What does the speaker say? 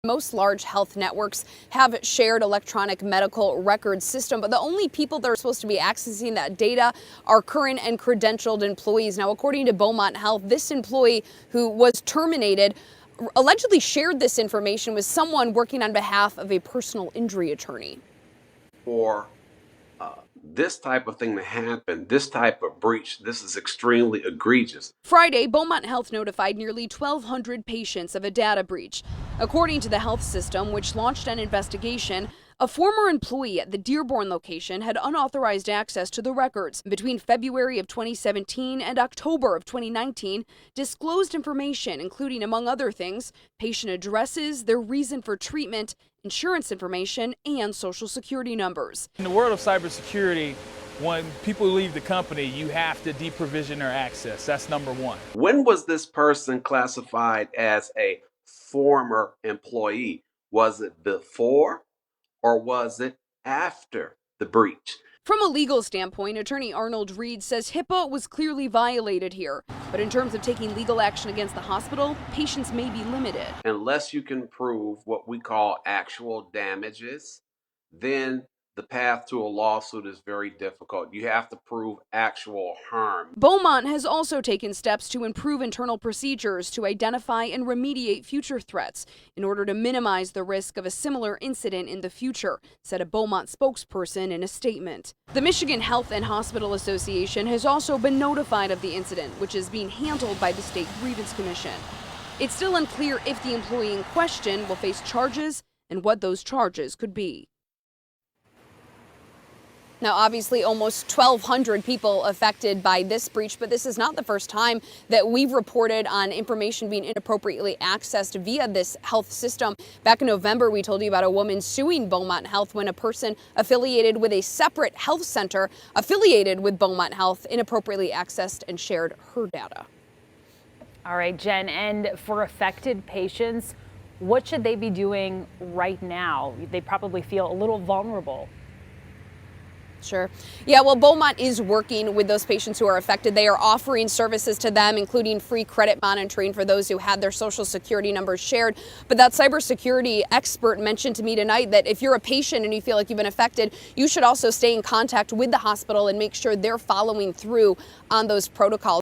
Most large health networks have shared electronic medical record system, but the only people that are supposed to be accessing that data are current and credentialed employees. Now, according to Beaumont Health, this employee who was terminated allegedly shared this information with someone working on behalf of a personal injury attorney. For this type of thing to happen, this type of breach, this is extremely egregious. Friday, Beaumont Health notified nearly 1,200 patients of a data breach. According to the health system, which launched an investigation, a former employee at the Dearborn location had unauthorized access to the records. Between February of 2017 and October of 2019, disclosed information, including, among other things, patient addresses, their reason for treatment, insurance information, and social security numbers. In the world of cybersecurity, when people leave the company, you have to deprovision their access. That's number one. When was this person classified as a former employee? Was it before or was it after the breach? From a legal standpoint, attorney Arnold Reed says HIPAA was clearly violated here. But in terms of taking legal action against the hospital, patients may be limited. Unless you can prove what we call actual damages, then the path to a lawsuit is very difficult. You have to prove actual harm. Beaumont has also taken steps to improve internal procedures to identify and remediate future threats in order to minimize the risk of a similar incident in the future, said a Beaumont spokesperson in a statement. The Michigan Health and Hospital Association has also been notified of the incident, which is being handled by the State Grievance Commission. It's still unclear if the employee in question will face charges and what those charges could be. Now, obviously, almost 1,200 people affected by this breach, but this is not the first time that we've reported on information being inappropriately accessed via this health system. Back in November, we told you about a woman suing Beaumont Health when a person affiliated with a separate health center affiliated with Beaumont Health inappropriately accessed and shared her data. All right, Jen, and for affected patients, what should they be doing right now? They probably feel a little vulnerable. Sure. Yeah, well, Beaumont is working with those patients who are affected. They are offering services to them, including free credit monitoring for those who had their social security numbers shared. But that cybersecurity expert mentioned to me tonight that if you're a patient and you feel like you've been affected, you should also stay in contact with the hospital and make sure they're following through on those protocols.